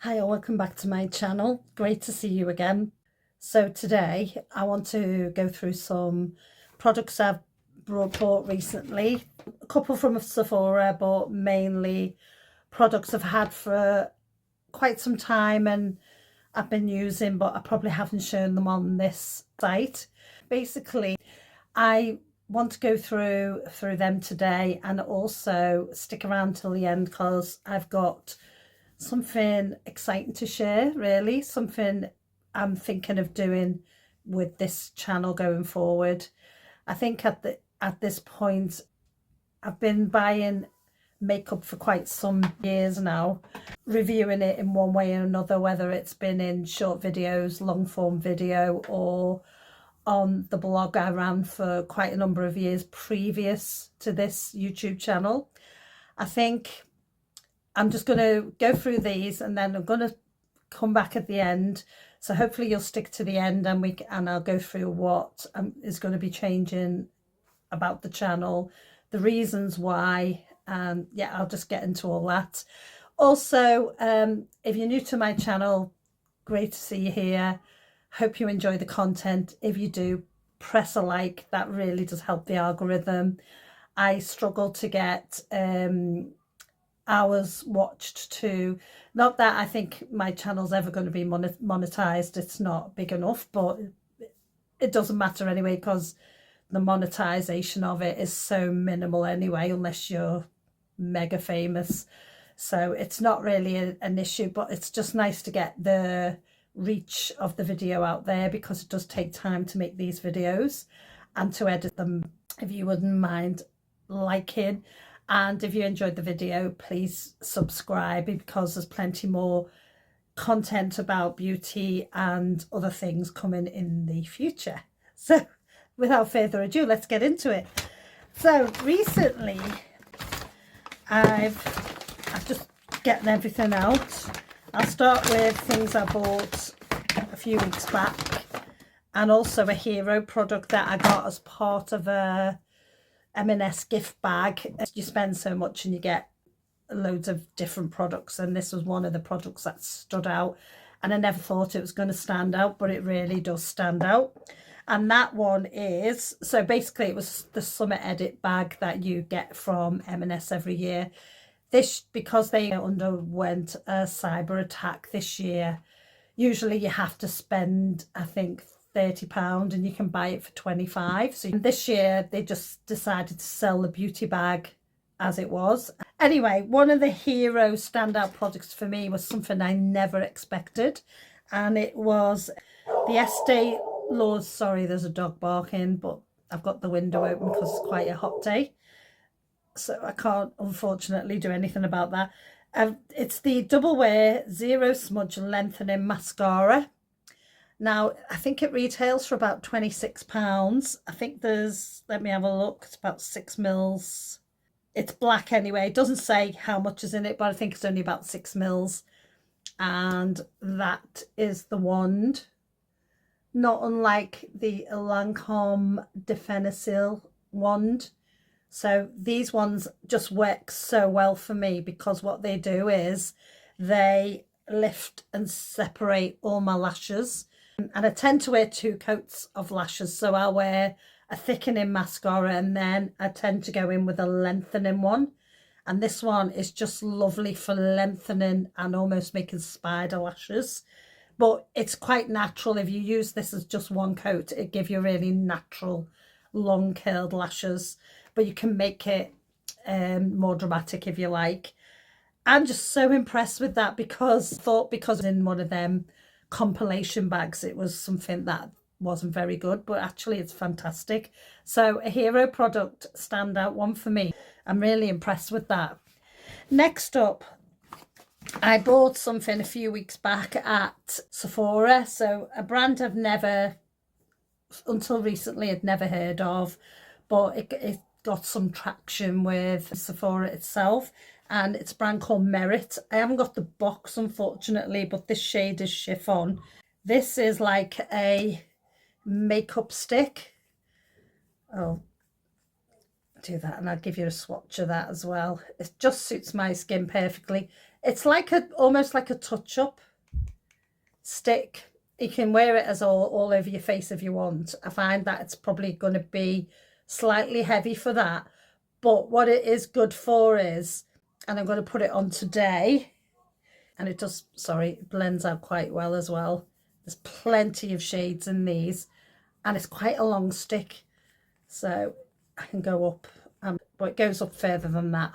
Hi, and welcome back to my channel. Great to see you again. So today I want to go through some products I've bought recently. A couple from Sephora, but mainly products I've had for quite some time and I've been using, but I probably haven't shown them on this site. Basically, I want to go through them today and also stick around till the end because I've got something exciting to share, really, something I'm thinking of doing with this channel going forward. I think at this point I've been buying makeup for quite some years now, reviewing it in one way or another, whether it's been in short videos, long form video, or on the blog I ran for quite a number of years previous to this YouTube channel. I think I'm just going to go through these and then I'm going to come back at the end. So hopefully you'll stick to the end and I'll go through what is going to be changing about the channel, the reasons why, and yeah, I'll just get into all that. Also, if you're new to my channel, great to see you here. Hope you enjoy the content. If you do, press a like. That really does help the algorithm. I struggle to get hours watched to, not that I think my channel's ever going to be monetized, it's not big enough, but it doesn't matter anyway because the monetization of it is so minimal anyway, unless you're mega famous. So it's not really an issue, but it's just nice to get the reach of the video out there because it does take time to make these videos and to edit them. If you wouldn't mind liking, and if you enjoyed the video, please subscribe because there's plenty more content about beauty and other things coming in the future. So without further ado, let's get into it. So recently I've just getting everything out. I'll start with things I bought a few weeks back and also a hero product that I got as part of a M&S gift bag. You spend so much and you get loads of different products, and this was one of the products that stood out, and I never thought it was going to stand out, but it really does stand out. And that one is, so basically it was the summer edit bag that you get from M&S every year. This, because they underwent a cyber attack this year, usually you have to spend, I think, £30 and you can buy it for 25. So this year they just decided to sell the beauty bag as it was. Anyway, one of the hero standout products for me was something I never expected, and it was the Estee Lauder. Sorry, there's a dog barking, but I've got the window open because it's quite a hot day, so I can't unfortunately do anything about that. It's the Double Wear Zero Smudge Lengthening Mascara. Now, I think it retails for about £26. I think there's, let me have a look, it's about 6 mils. It's black anyway. It doesn't say how much is in it, but I think it's only about 6 mils. And that is the wand. Not unlike the Lancome Defenicil wand. So these ones just work so well for me because what they do is they lift and separate all my lashes. And I tend to wear 2 coats of lashes, so I'll wear a thickening mascara and then I tend to go in with a lengthening one, and this one is just lovely for lengthening and almost making spider lashes, but it's quite natural. If you use this as just one coat, it gives you really natural long curled lashes, but you can make it more dramatic if you like. I'm just so impressed with that because in one of them compilation bags it was something that wasn't very good, but actually it's fantastic. So a hero product, standout one for me. I'm really impressed with that. Next up, I bought something a few weeks back at Sephora. So a brand I've never, until recently, had never heard of, but it got some traction with Sephora itself, and it's a brand called Merit. I haven't got the box unfortunately, but this shade is Chiffon. This is like a makeup stick. I'll do that and I'll give you a swatch of that as well. It just suits my skin perfectly. It's like almost like a touch-up stick. You can wear it as all over your face if you want. I find that it's probably going to be slightly heavy for that. But what it is good for is, and I'm going to put it on today, and it does, sorry, it blends out quite well as well. There's plenty of shades in these, and it's quite a long stick. So I can go up, but it goes up further than that.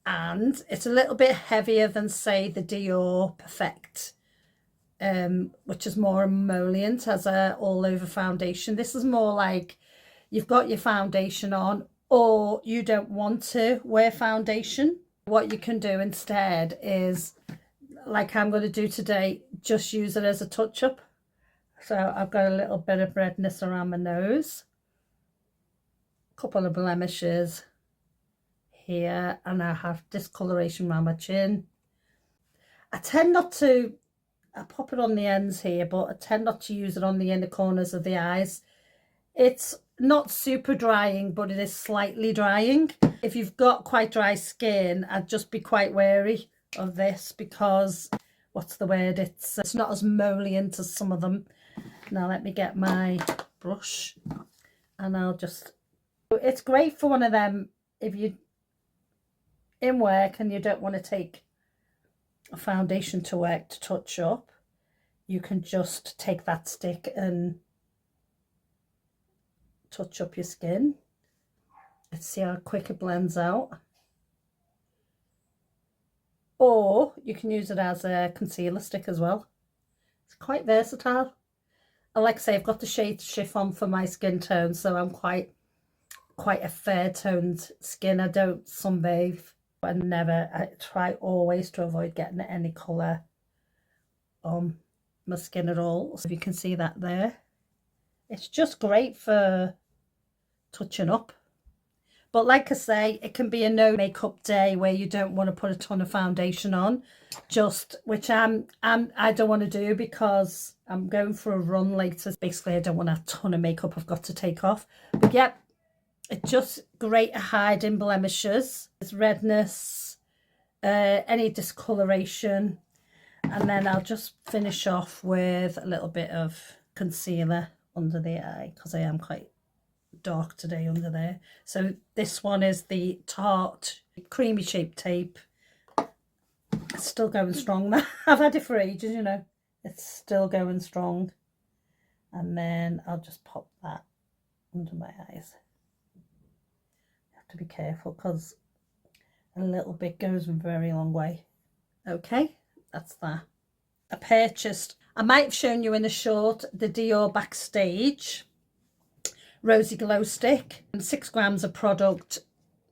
And it's a little bit heavier than, say, the Dior Perfect, which is more emollient as a all-over foundation. This is more like you've got your foundation on, or you don't want to wear foundation. What you can do instead is, like I'm going to do today, just use it as a touch-up. So I've got a little bit of redness around my nose, a couple of blemishes here, and I have discoloration around my chin. I tend not to, I pop it on the ends here, but I tend not to use it on the inner corners of the eyes. It's not super drying, but it is slightly drying. If you've got quite dry skin, I'd just be quite wary of this because, what's the word, it's not as emollient as some of them. Now let me get my brush, and I'll just, it's great for one of them if you in work and you don't want to take a foundation to work to touch up. You can just take that stick and touch up your skin. Let's see how quick it blends out. Or you can use it as a concealer stick as well. It's quite versatile. I like to say I've got the shade chiffon for my skin tone, so I'm quite a fair toned skin. I don't sunbathe. I try always to avoid getting any colour on my skin at all. So you can see that there. It's just great for touching up. But like I say, it can be a no makeup day where you don't want to put a ton of foundation on, which I don't want to do because I'm going for a run later. Basically, I don't want a ton of makeup I've got to take off. But yeah, it's just great at hiding blemishes, redness, any discoloration. And then I'll just finish off with a little bit of concealer under the eye because I am quite dark today under there. So this one is the Tarte Creamy Shape Tape. It's still going strong. I've had it for ages, you know. It's still going strong. And then I'll just pop that under my eyes. To be careful because a little bit goes a very long way. Okay, that's that. I might have shown you in a short, the Dior Backstage Rosy Glow Stick, and 6 grams of product.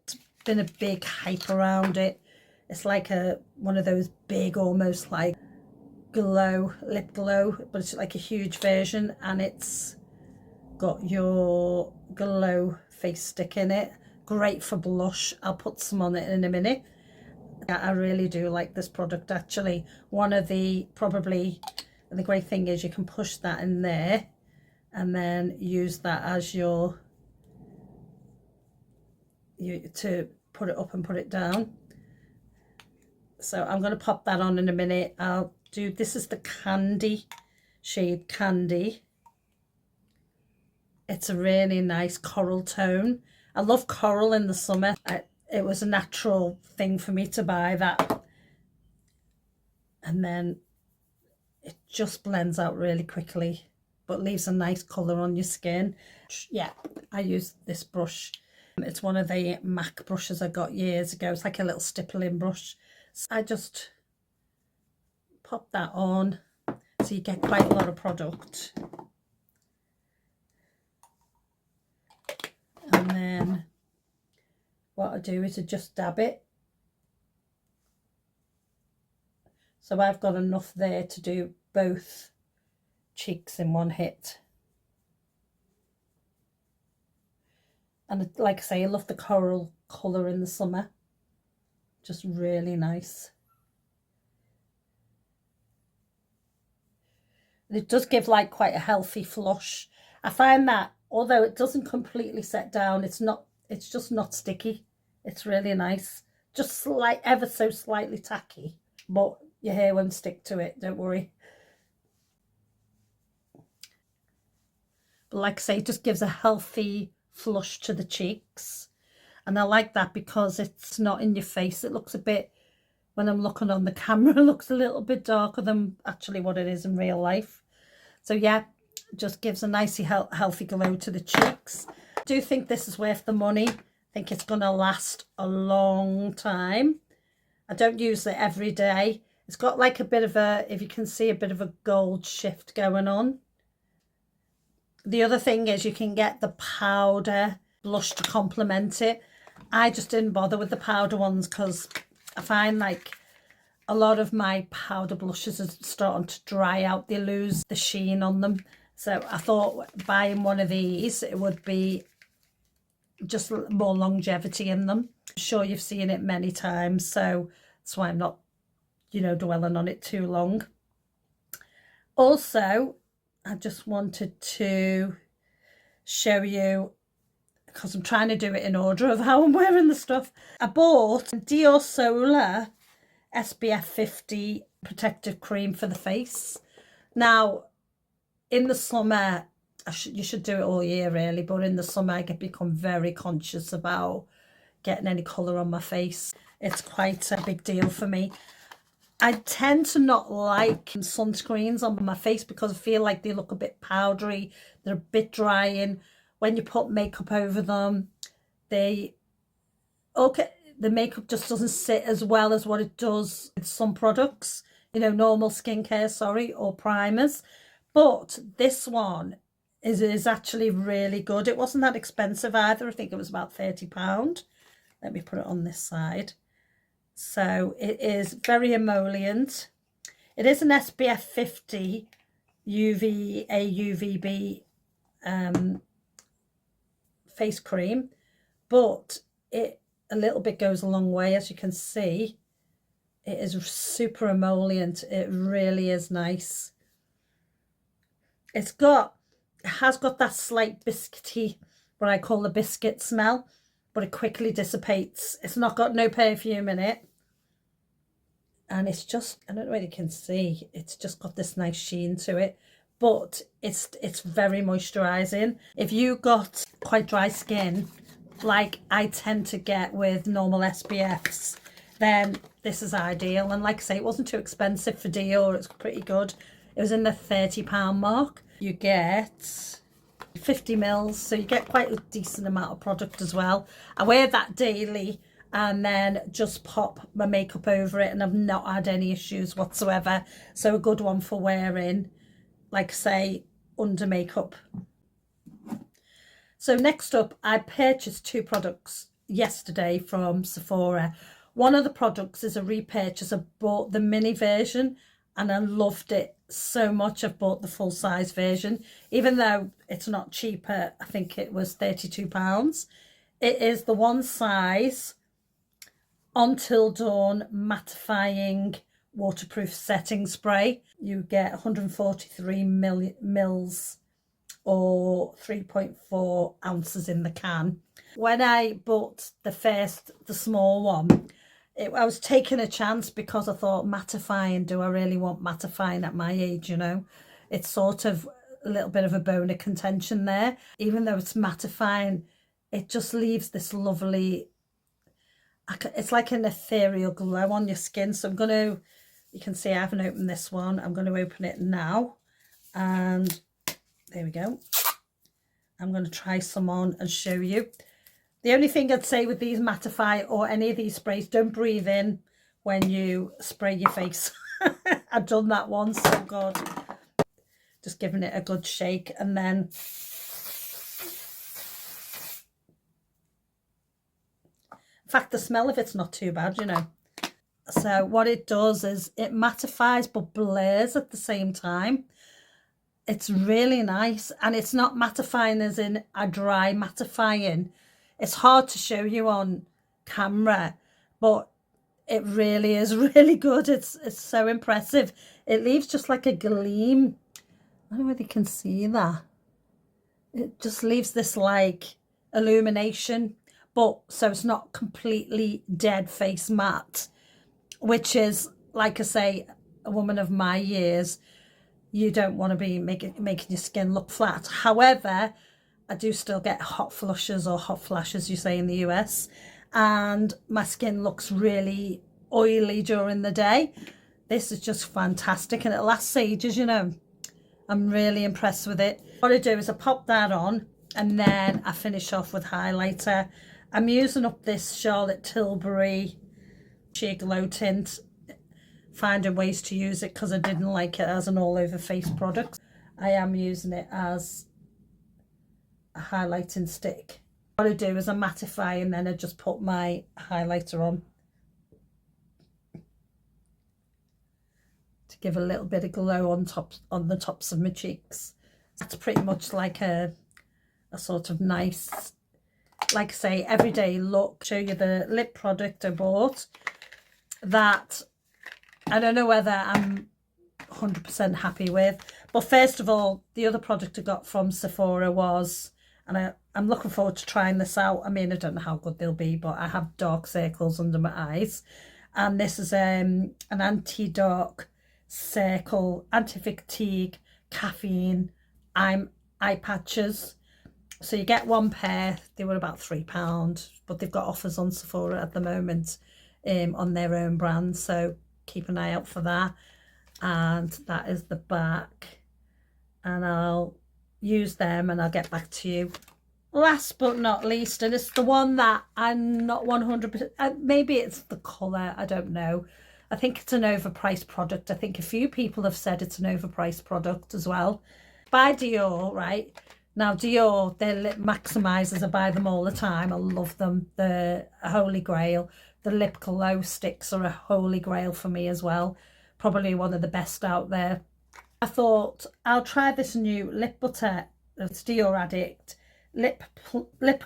It's been a big hype around it. It's like one of those big, almost like lip glow, but it's like a huge version, and it's got your glow face stick in it. Great for blush. I'll put some on it in a minute. I really do like this product actually. Probably the great thing is you can push that in there and then use that as to put it up and put it down. So I'm going to pop that on in a minute. This is the Candy shade Candy. It's a really nice coral tone. I love coral in the summer. It was a natural thing for me to buy that. And then it just blends out really quickly, but leaves a nice colour on your skin. Yeah, I use this brush. It's one of the MAC brushes I got years ago. It's like a little stippling brush. So I just pop that on so you get quite a lot of product. And then what I do is I just dab it. So I've got enough there to do both cheeks in one hit. And like I say, I love the coral colour in the summer. Just really nice. And it does give like quite a healthy flush. I find that although it doesn't completely set down, it's just not sticky. It's really nice just like ever so slightly tacky, but your hair won't stick to it, don't worry. But like I say, it just gives a healthy flush to the cheeks. And I like that because it's not in your face. It looks a bit, when I'm looking on the camera, it looks a little bit darker than actually what it is in real life. So yeah, just gives a nicely healthy glow to the cheeks. I do think this is worth the money. I think it's going to last a long time. I don't use it every day. It's got like a bit of a, if you can see, a bit of a gold shift going on. The other thing is you can get the powder blush to complement it. I just didn't bother with the powder ones because I find like a lot of my powder blushes are starting to dry out. They lose the sheen on them. So I thought buying one of these, it would be just more longevity in them. I'm sure you've seen it many times, so that's why I'm not, you know, dwelling on it too long. Also, I just wanted to show you, because I'm trying to do it in order of how I'm wearing the stuff. I bought Dior Solar SPF 50 protective cream for the face. Now, in the summer, you should do it all year really, but in the summer I become very conscious about getting any colour on my face. It's quite a big deal for me. I tend to not like sunscreens on my face because I feel like they look a bit powdery. They're a bit drying. When you put makeup over them, the makeup just doesn't sit as well as what it does with some products, you know, normal skincare, sorry, or primers. But this one is actually really good. It wasn't that expensive either. I think it was about £30. Let me put it on this side. So it is very emollient. It is an SPF 50 UVA UVB face cream, but it a little bit goes a long way. As you can see, it is super emollient. It really is nice. It has got that slight biscuity, what I call the biscuit smell, but it quickly dissipates. It's not got no perfume in it. And it's just, I don't know whether you can see, it's just got this nice sheen to it, but it's very moisturizing. If you got quite dry skin, like I tend to get with normal SPFs, then this is ideal. And like I say, it wasn't too expensive for Dior. It's pretty good. It was in the £30 mark. You get 50 mils, so you get quite a decent amount of product as well. I wear that daily and then just pop my makeup over it, and I've not had any issues whatsoever. So a good one for wearing, like say, under makeup. So next up, I purchased 2 products yesterday from Sephora. One of the products is a repurchase. I bought the mini version and I loved it so much. I've bought the full size version, even though it's not cheaper. I think it was £32. It is the one size Until Dawn mattifying waterproof setting spray. You get 143 mils or 3.4 ounces in the can. When I bought the small one, I was taking a chance because I thought, mattifying, do I really want mattifying at my age, you know? It's sort of a little bit of a bone of contention there. Even though it's mattifying, it just leaves this lovely, it's like an ethereal glow on your skin. So I'm going to, you can see I haven't opened this one. I'm going to open it now. And there we go. I'm going to try some on and show you. The only thing I'd say with these mattify or any of these sprays, don't breathe in when you spray your face. I've done that once, oh God. Just giving it a good shake and then in fact, the smell of it's not too bad, you know. So what it does is it mattifies but blurs at the same time. It's really nice, and it's not mattifying as in a dry mattifying. It's hard to show you on camera, but it really is really good. It's so impressive. It leaves just like a gleam. I don't know whether you can see that. It just leaves this like illumination, but so it's not completely dead face matte, which is, like I say, a woman of my years, you don't want to be making your skin look flat. However, I do still get hot flushes, or hot flashes you say in the US, and my skin looks really oily during the day. This is just fantastic, and it lasts ages, you know. I'm really impressed with it. What I do is I pop that on, and then I finish off with highlighter. I'm using up this Charlotte Tilbury Sheer Glow tint, finding ways to use it because I didn't like it as an all over face product. I am using it as a highlighting stick. What I do is I mattify, and then I just put my highlighter on to give a little bit of glow on the tops of my cheeks. That's pretty much like a sort of nice, like I say, everyday look. Show you the lip product I bought that I don't know whether I'm 100% happy with. But first of all, the other product I got from Sephora was, and I'm looking forward to trying this out. I mean, I don't know how good they'll be, but I have dark circles under my eyes. And this is an anti-dark circle, anti-fatigue, caffeine, eye patches. So you get one pair. They were about £3, but they've got offers on Sephora at the moment on their own brand. So keep an eye out for that. And that is the back. And I'll use them and I'll get back to you. Last but not least, and it's the one that I'm not 100%, maybe it's the colour, I don't know. I think it's an overpriced product. I think a few people have said it's an overpriced product as well. By Dior, right? Now, Dior, their lip maximizers, I buy them all the time. I love them. They're a holy grail. The lip glow sticks are a holy grail for me as well. Probably one of the best out there. I thought I'll try this new lip butter. It's Dior Addict lip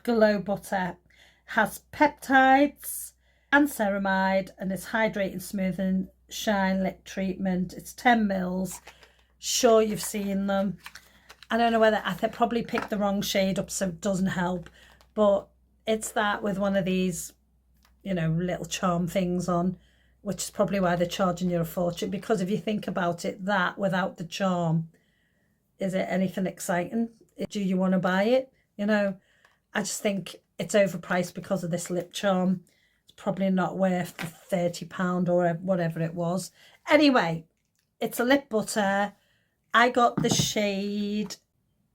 glow butter. Has peptides and ceramide, and it's hydrating, smoothing, shine lip treatment. It's 10 mils. Sure, you've seen them. I don't know whether I probably picked the wrong shade up, so it doesn't help, but it's that with one of these, you know, little charm things on, which is probably why they're charging you a fortune. Because if you think about it, that without the charm, is it anything exciting? Do you want to buy it? You know, I just think it's overpriced because of this lip charm. It's probably not worth the £30 or whatever it was. Anyway, it's a lip butter. I got the shade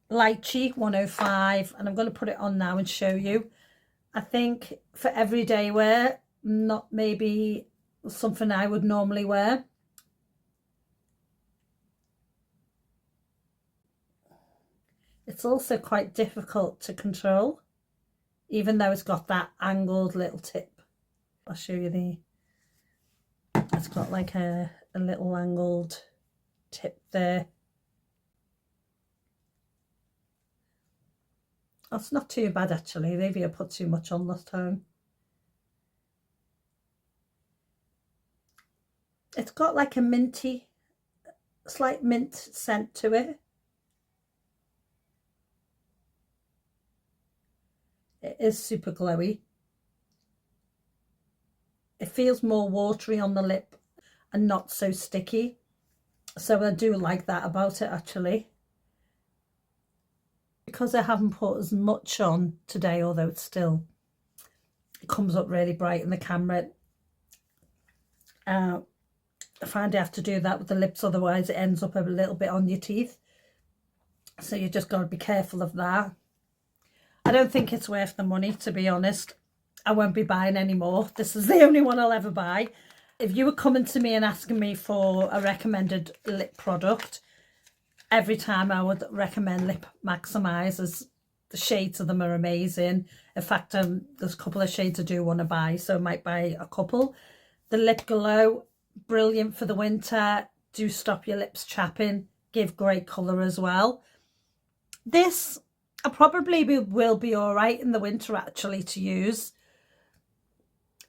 Lychee 105, and I'm going to put it on now and show you. I think for everyday wear, not maybe something I would normally wear. It's also quite difficult to control, even though it's got that angled little tip. I'll show you it's got like a little angled tip there. That's not too bad actually. Maybe I put too much on last time. It's got like a minty, slight mint scent to it. It is super glowy. It feels more watery on the lip and not so sticky. So I do like that about it actually. Because I haven't put as much on today, although it comes up really bright in the camera. I find you have to do that with the lips, otherwise it ends up a little bit on your teeth. So you just got to be careful of that. I don't think it's worth the money, to be honest. I won't be buying any more. This is the only one I'll ever buy. If you were coming to me and asking me for a recommended lip product, every time I would recommend lip maximizers. The shades of them are amazing. In fact, there's a couple of shades I do want to buy, so I might buy a couple. The lip glow, brilliant for the winter. Do stop your lips chapping. Give great colour as well. This I probably will be all right in the winter actually to use.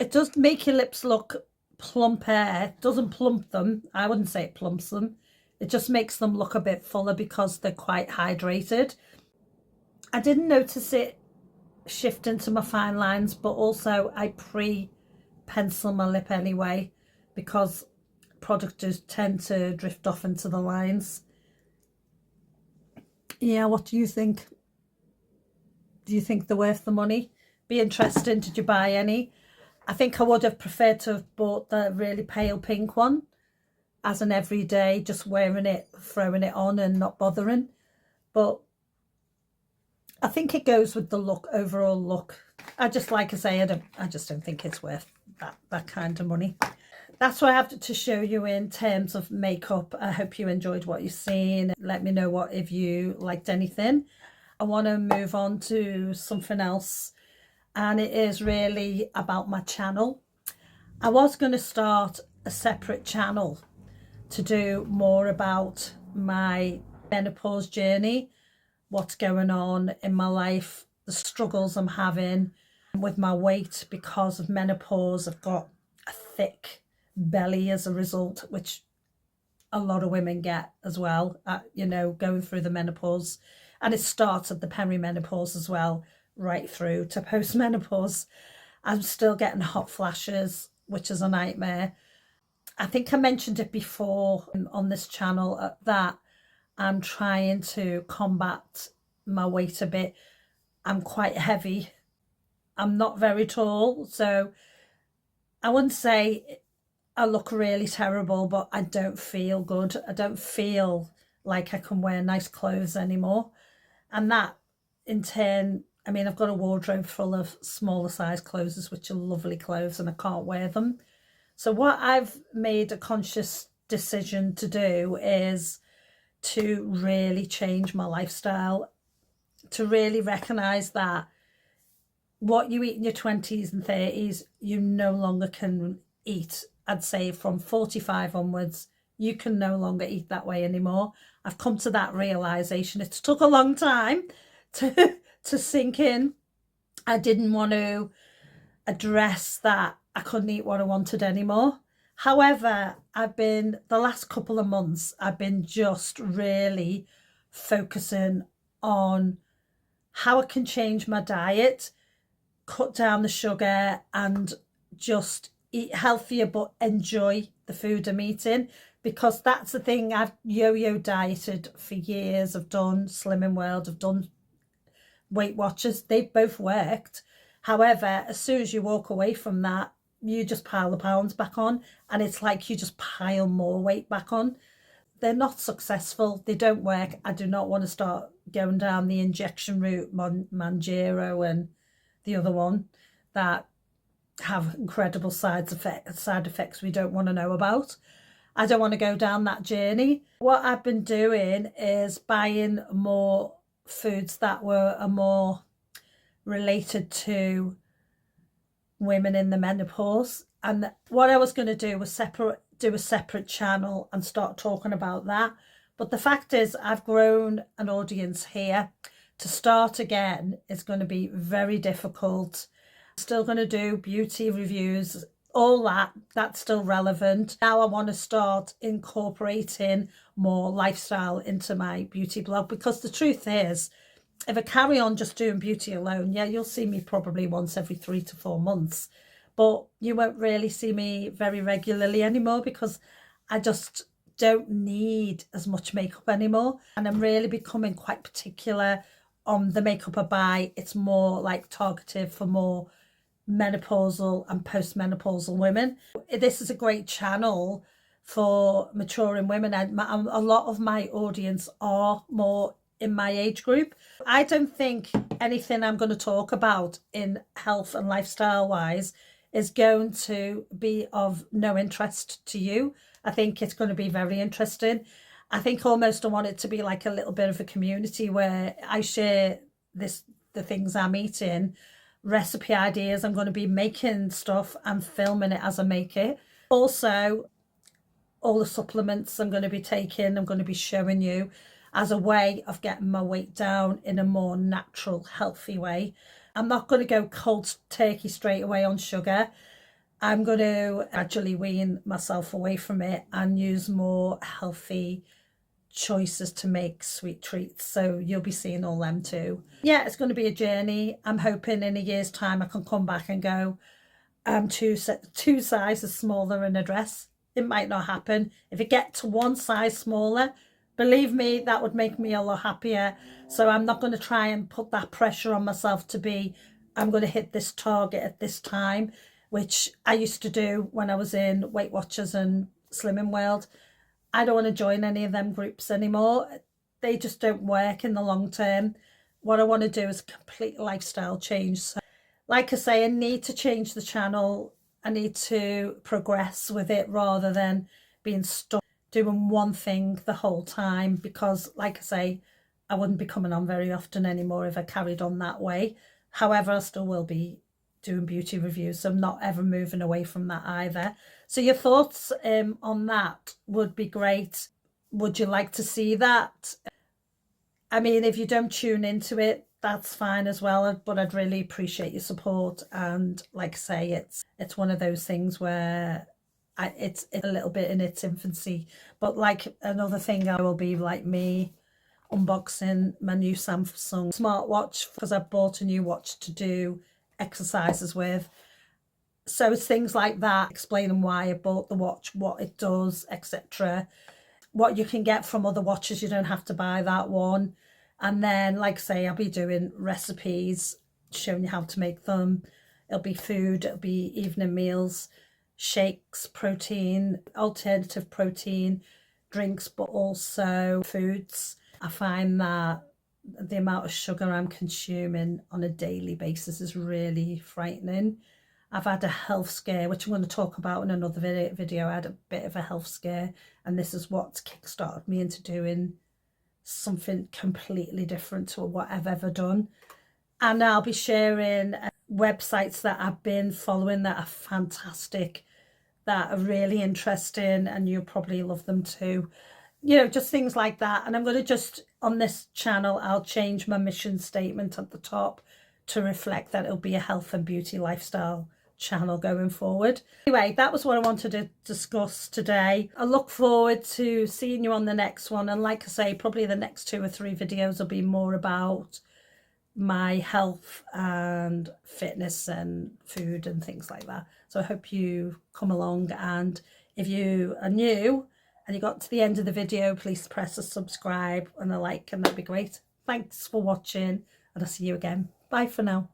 It does make your lips look plumper. It doesn't plump them. I wouldn't say it plumps them. It just makes them look a bit fuller because they're quite hydrated. I didn't notice it shift into my fine lines, but also I pre-pencil my lip anyway, because product does tend to drift off into the lines. Yeah, what do you think? Do you think they're worth the money? Be interesting. Did you buy any? I think I would have preferred to have bought the really pale pink one as an everyday, just wearing it, throwing it on and not bothering. But I think it goes with the look, overall look. I just, like I say, I just don't think it's worth that kind of money. That's what I have to show you in terms of makeup. I hope you enjoyed what you've seen. Let me know if you liked anything. I want to move on to something else, and it is really about my channel. I was going to start a separate channel to do more about my menopause journey, what's going on in my life, the struggles I'm having with my weight because of menopause. I've got a thick belly as a result, which a lot of women get as well, you know, going through the menopause. And it starts at the perimenopause as well, right through to postmenopause. I'm still getting hot flashes, which is a nightmare. I think I mentioned it before on this channel that I'm trying to combat my weight a bit. I'm quite heavy. I'm not very tall, so I wouldn't say I look really terrible, but I don't feel good. I don't feel like I can wear nice clothes anymore. And that in turn, I mean, I've got a wardrobe full of smaller size clothes, which are lovely clothes, and I can't wear them. So what I've made a conscious decision to do is to really change my lifestyle, to really recognize that what you eat in your 20s and 30s, you no longer can eat. I'd say from 45 onwards, you can no longer eat that way anymore. I've come to that realization. It took a long time to sink in. I didn't want to address that I couldn't eat what I wanted anymore. However, the last couple of months, I've been just really focusing on how I can change my diet, cut down the sugar, and just eat healthier but enjoy the food I'm eating, because that's the thing. I've yo-yo dieted for years. I've done Slimming World, I've done Weight Watchers. They've both worked. However, as soon as you walk away from that, you just pile the pounds back on, and it's like you just pile more weight back on. They're not successful. They don't work. I do not want to start going down the injection route, Manjaro and the other one, that have incredible side effects we don't want to know about. I don't want to go down that journey. What I've been doing is buying more foods that are more related to women in the menopause. And what I was going to do was do a separate channel and start talking about that. But the fact is, I've grown an audience here. To start again is going to be very difficult. Still going to do beauty reviews, all that's still relevant. Now I want to start incorporating more lifestyle into my beauty blog, because the truth is, if I carry on just doing beauty alone, yeah, you'll see me probably once every 3 to 4 months, but you won't really see me very regularly anymore, because I just don't need as much makeup anymore. And I'm really becoming quite particular on the makeup I buy. It's more like targeted for more menopausal and postmenopausal women. This is a great channel for maturing women, and a lot of my audience are more in my age group. I don't think anything I'm going to talk about in health and lifestyle wise is going to be of no interest to you. I think it's going to be very interesting. I think almost I want it to be like a little bit of a community where I share the things I'm eating, recipe ideas. I'm going to be making stuff and filming it as I make it. Also, all the supplements I'm going to be taking, I'm going to be showing you as a way of getting my weight down in a more natural, healthy way. I'm not going to go cold turkey straight away on sugar. I'm going to gradually wean myself away from it and use more healthy choices to make sweet treats, so you'll be seeing all them too. Yeah, it's going to be a journey. I'm hoping in a year's time I can come back and go, I'm two sizes smaller in a dress. It might not happen. If it get to one size smaller, believe me, that would make me a lot happier. So I'm not going to try and put that pressure on myself to be, I'm going to hit this target at this time, which I used to do when I was in Weight Watchers and Slimming World. I don't want to join any of them groups anymore. They just don't work in the long term. What I want to do is a complete lifestyle change. So, like I say, I need to change the channel. I need to progress with it rather than being stuck doing one thing the whole time, because like I say, I wouldn't be coming on very often anymore if I carried on that way. However, I still will be doing beauty reviews, so I'm not ever moving away from that either. So your thoughts on that would be great. Would you like to see that? I mean, if you don't tune into it, that's fine as well, but I'd really appreciate your support. And like I say, it's one of those things where it's a little bit in its infancy, but like another thing I will be like me unboxing my new Samsung smartwatch, because I bought a new watch to do exercises with. So it's things like that, explaining why I bought the watch, what it does, etc. What you can get from other watches, you don't have to buy that one. And then, like I say, I'll be doing recipes, showing you how to make them. It'll be food, it'll be evening meals, shakes, protein, alternative protein, drinks, but also foods. I find that the amount of sugar I'm consuming on a daily basis is really frightening. I've had a health scare, which I'm going to talk about in another video. I had a bit of a health scare, and this is what's kickstarted me into doing something completely different to what I've ever done. And I'll be sharing websites that I've been following that are fantastic, that are really interesting, and you'll probably love them too. You know, just things like that. And I'm going to just, on this channel, I'll change my mission statement at the top to reflect that it'll be a health and beauty lifestyle channel going forward. Anyway, that was what I wanted to discuss today. I look forward to seeing you on the next one. And like I say, probably the next 2 or 3 videos will be more about my health and fitness and food and things like that. So I hope you come along, and if you are new and you got to the end of the video, please press a subscribe and a like, and that'd be great. Thanks for watching, and I'll see you again. Bye for now.